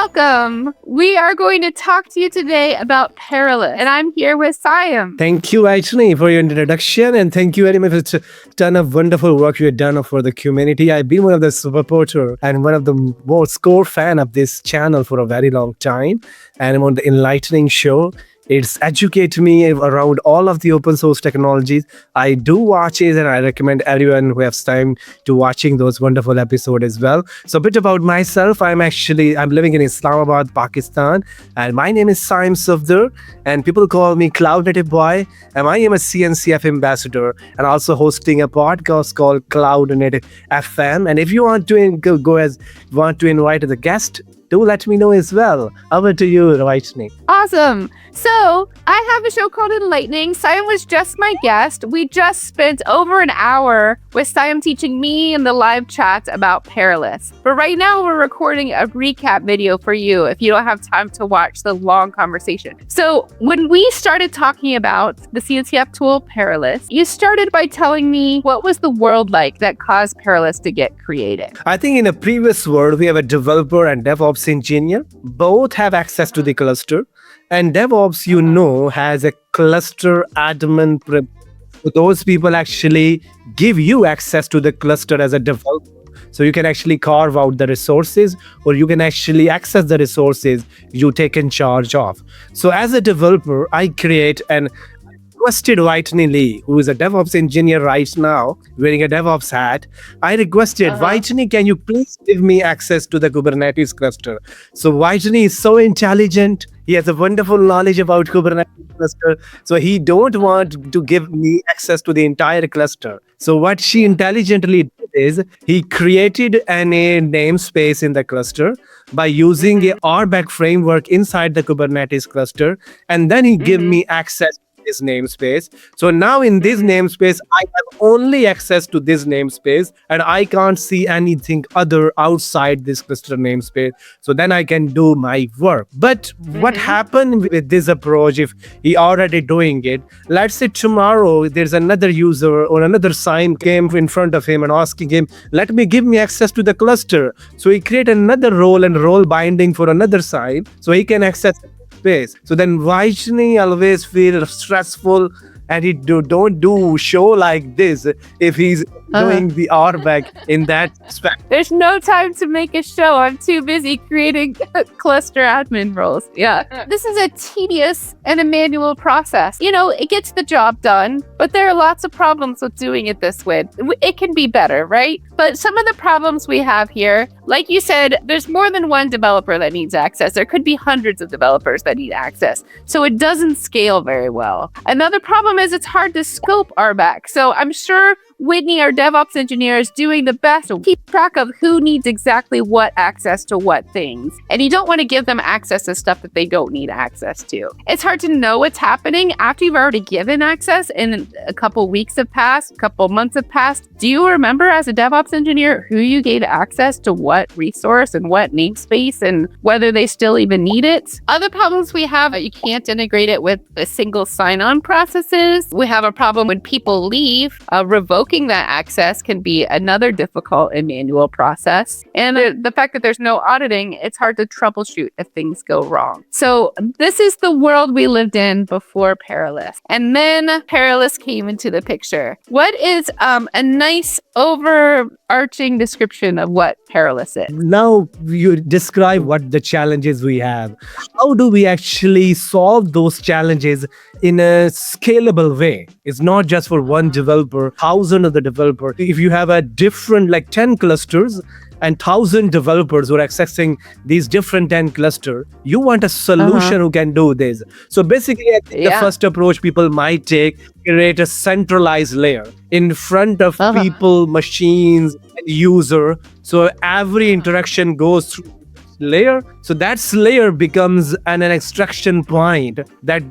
Welcome. We are going to talk to you today about Paralus, and I'm here with Saim. Thank you, Whitney, for your introduction, and thank you very much for a ton of wonderful work you have done for the community. I've been one of the supporter and one of the most core fan of this channel for a very long time, and I'm on the Enlightning show. It's educated me around all of the open source technologies. I do watch it, and I recommend everyone who has time to watching those wonderful episodes as well. So a bit about myself. I'm living in Islamabad, Pakistan, and my name is Saim Safdar, and people call me Cloud Native Boy, and I am a CNCF ambassador and also hosting a podcast called Cloud Native FM. And if you want to want to invite the guest, do let me know as well. Over to you, Whitney. Awesome. So I have a show called Enlightning. Saim was just my guest. We just spent over an hour with Saim teaching me in the live chat about Paralus. But right now we're recording a recap video for you if you don't have time to watch the long conversation. So when we started talking about the CNCF tool Paralus, you started by telling me what was the world like that caused Paralus to get created. I think in a previous world, we have a developer and DevOps engineer. Both have access to the cluster. And DevOps, has a cluster admin. Those people actually give you access to the cluster as a developer. So you can actually carve out the resources, or you can actually access the resources you take in charge of. So as a developer, I create an requested Whitney Lee, who is a DevOps engineer right now, wearing a DevOps hat. I requested, Whitney, can you please give me access to the Kubernetes cluster? So Whitney is so intelligent. He has a wonderful knowledge about Kubernetes cluster. So he don't want to give me access to the entire cluster. So what she intelligently did is he created a namespace in the cluster by using a RBAC framework inside the Kubernetes cluster. And then he gave me access this namespace. So now in this namespace, I have only access to this namespace, and I can't see anything other outside this cluster namespace. So then I can do my work. But what happened with this approach, if he already doing it, let's say tomorrow there's another user or another sign came in front of him and asking him, give me access to the cluster. So he create another role and role binding for another sign so he can access space. So then Whitney always feels stressful, and he don't do show like this if he's doing the RBAC in that spec. There's no time to make a show. I'm too busy creating cluster admin roles. Yeah. This is a tedious and a manual process. It gets the job done, but there are lots of problems with doing it this way. It can be better, right? But some of the problems we have here, like you said, there's more than one developer that needs access. There could be hundreds of developers that need access. So it doesn't scale very well. Another problem is it's hard to scope RBAC. So I'm sure Whitney, our DevOps engineer, is doing the best to keep track of who needs exactly what access to what things. And you don't want to give them access to stuff that they don't need access to. It's hard to know what's happening after you've already given access and a couple weeks have passed, a couple months have passed. Do you remember as a DevOps engineer who you gave access to what resource and what namespace and whether they still even need it? Other problems we have, you can't integrate it with a single sign-on processes. We have a problem when people leave, revoking that access can be another difficult and manual process. And the fact that there's no auditing, it's hard to troubleshoot if things go wrong. So this is the world we lived in before Paralus. And then Paralus came into the picture. What is a nice overarching description of what Paralus is? Now you describe what the challenges we have. How do we actually solve those challenges in a scalable way? It's not just for one developer, thousands of the developer. If you have a different 10 clusters and 1,000 developers who are accessing these different 10 clusters, you want a solution who can do this. So basically, I think the first approach people might take, create a centralized layer in front of people, machines, and user. So every interaction goes through layer. So that layer becomes an extraction point that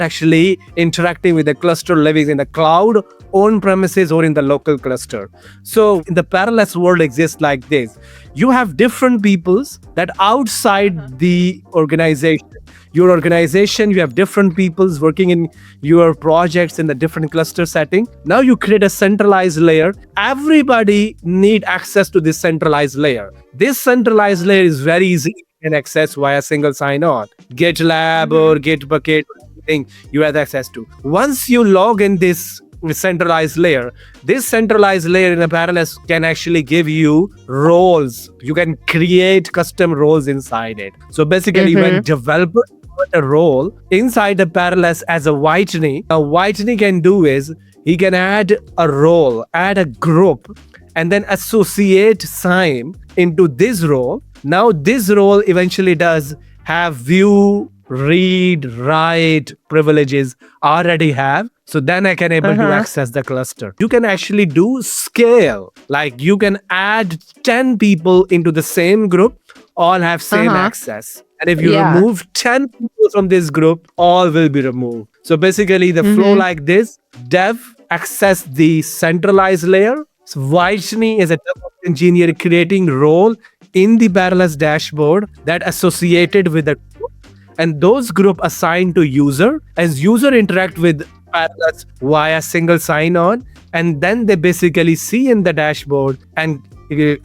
actually interacting with the cluster living in the cloud, on premises, or in the local cluster. So in the Paralus world exists like this. You have different peoples that outside the organization. Your organization, you have different peoples working in your projects in the different cluster setting. Now you create a centralized layer. Everybody need access to this centralized layer. This centralized layer is very easy can access via single sign-on. GitLab or Gitbucket, anything you have access to. Once you log in this centralized layer, this centralized layer in a Paralus can actually give you roles. You can create custom roles inside it. So basically, when developer put a role inside the Paralus as a Whitney, Whitney can do is he can add a role, add a group, and then associate Saim into this role. Now this role eventually does have view, read, write privileges already have. So then I can able to access the cluster. You can actually do scale. Like you can add 10 people into the same group, all have same access. And if you remove 10 people from this group, all will be removed. So basically the flow like this, dev access the centralized layer. So Whitney is a DevOps engineer creating role in the Paralus dashboard that associated with the group, and those group assigned to user as user interact with Paralus via single sign-on, and then they basically see in the dashboard and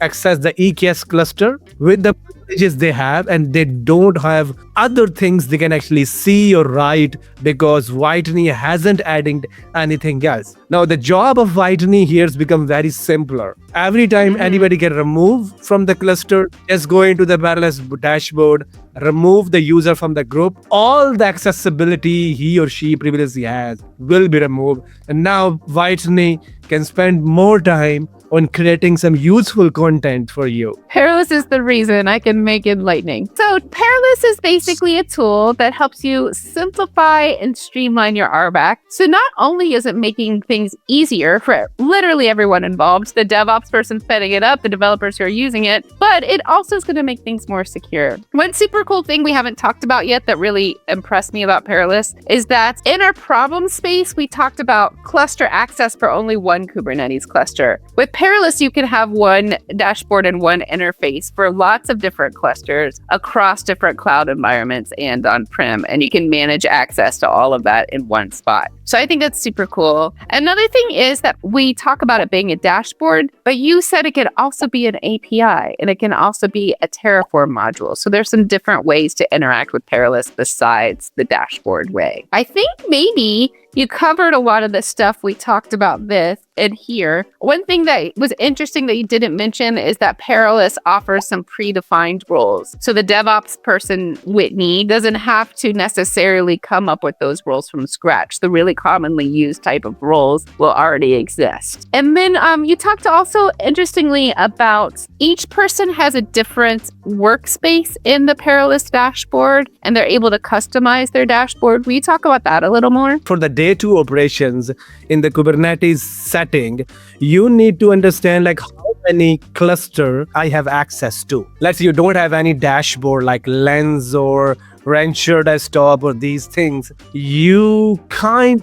access the EKS cluster with the privileges they have, and they don't have other things they can actually see or write because Whitney hasn't added anything else. Now the job of Whitney here has become very simpler. Every time anybody can remove from the cluster, just go into the Paralus dashboard, remove the user from the group, all the accessibility he or she previously has will be removed, and now Whitney can spend more time on creating some useful content for you. Paralus is the reason I can make Enlightning. So Paralus is basically a tool that helps you simplify and streamline your RBAC. So not only is it making things easier for literally everyone involved, the DevOps person setting it up, the developers who are using it, but it also is going to make things more secure. One super cool thing we haven't talked about yet that really impressed me about Paralus is that in our problem space, we talked about cluster access for only one Kubernetes cluster. With Paralus, you can have one dashboard and one interface for lots of different clusters across different cloud environments and on-prem, and you can manage access to all of that in one spot. So I think that's super cool. Another thing is that we talk about it being a dashboard, but you said it could also be an API and it can also be a Terraform module. So there's some different ways to interact with Paralus besides the dashboard way. I think maybe you covered a lot of the stuff we talked about this and here. One thing that was interesting that you didn't mention is that Paralus offers some predefined roles. So the DevOps person, Whitney, doesn't have to necessarily come up with those roles from scratch. The really commonly used type of roles will already exist. And then you talked also interestingly about each person has a different workspace in the Paralus dashboard, and they're able to customize their dashboard. Will you talk about that a little more? For the day two operations in the Kubernetes setting, you need to understand like how many cluster I have access to. Let's say you don't have any dashboard like Lens or Rancher desktop or these things. You kind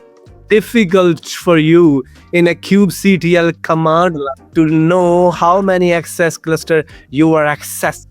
difficult for you in a kubectl command to know how many access cluster you are accessing.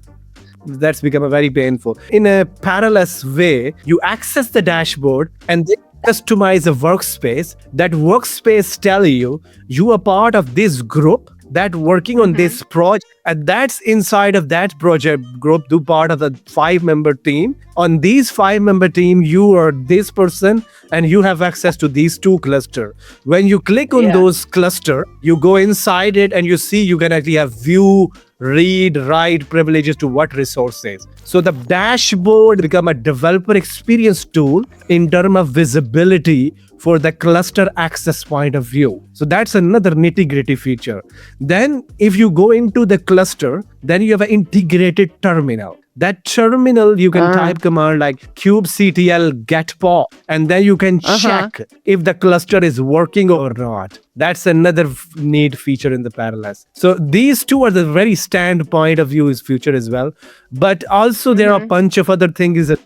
That's become very painful. In a Paralus way, you access the dashboard and then customize a workspace. That workspace tell you you are part of this group that working on this project, and that's inside of that project group do part of the 5-member team. On these 5-member team, you are this person and you have access to these 2 cluster. When you click on those cluster, you go inside it and you see you can actually have view, read, write privileges to what resources. So the dashboard become a developer experience tool in terms of visibility for the cluster access point of view. So that's another nitty-gritty feature. Then if you go into the cluster, then you have an integrated terminal. That terminal, you can type command like kubectl get pop, and then you can check if the cluster is working or not. That's another neat feature in the Paralus. So these two are the very standpoint of view is future as well. But also there are a bunch of other things that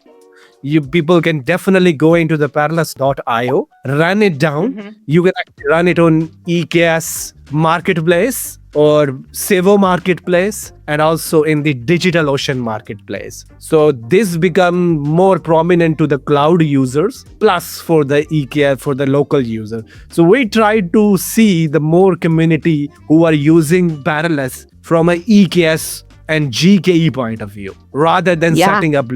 people can definitely go into the paralus.io, run it down. You can actually run it on EKS Marketplace or Sevo Marketplace, and also in the DigitalOcean Marketplace. So this become more prominent to the cloud users, plus for the EKS, for the local user. So we try to see the more community who are using Paralus from a EKS and GKE point of view rather than Yeah. setting up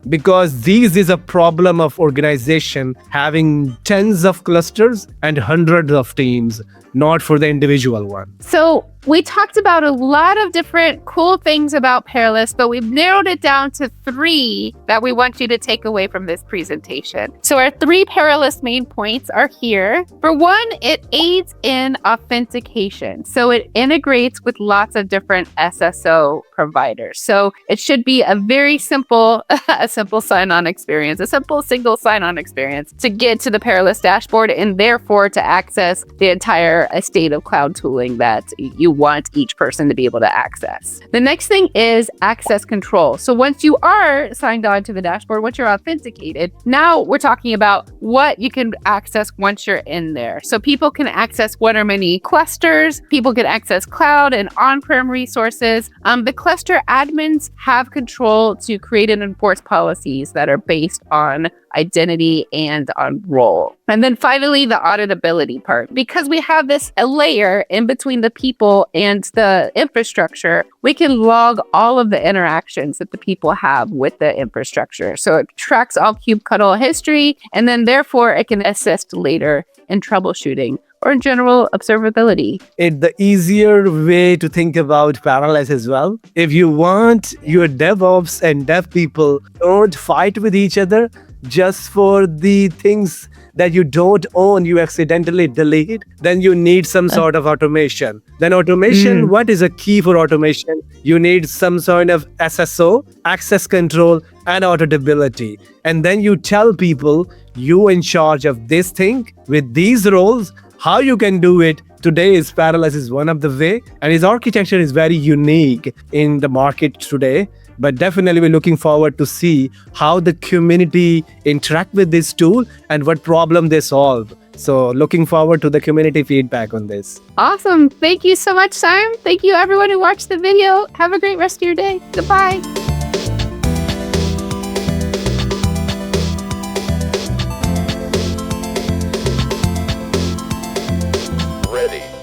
because this is a problem of organization having tens of clusters and hundreds of teams, not for the individual one. So we talked about a lot of different cool things about Paralus, but we've narrowed it down to 3 that we want you to take away from this presentation. So our 3 Paralus main points are here. For one, it aids in authentication. So it integrates with lots of different SSO providers. So it should be a very simple, a simple sign-on experience, a simple single sign-on experience to get to the Paralus dashboard and therefore to access the entire estate of cloud tooling that you want each person to be able to access. The next thing is access control. So once you are signed on to the dashboard, once you're authenticated, now we're talking about what you can access once you're in there. So people can access one or many clusters, people can access cloud and on-prem resources. The cluster admins have control to create and enforce policies that are based on identity and on role. And then finally, the auditability part. Because we have this a layer in between the people and the infrastructure, we can log all of the interactions that the people have with the infrastructure. So it tracks all kubectl history, and then therefore it can assist later in troubleshooting or in general observability. The easier way to think about Paralus as well. If you want your DevOps and dev people don't fight with each other just for the things that you don't own, you accidentally delete, then you need some sort of automation. Then automation, what is a key for automation? You need some sort of SSO, access control, and auditability. And then you tell people you in charge of this thing with these roles. How you can do it today is Paralus is one of the way, and his architecture is very unique in the market today. But definitely we're looking forward to see how the community interact with this tool and what problem they solve. So looking forward to the community feedback on this. Awesome. Thank you so much, Saim. Thank you everyone who watched the video. Have a great rest of your day. Goodbye. Ready.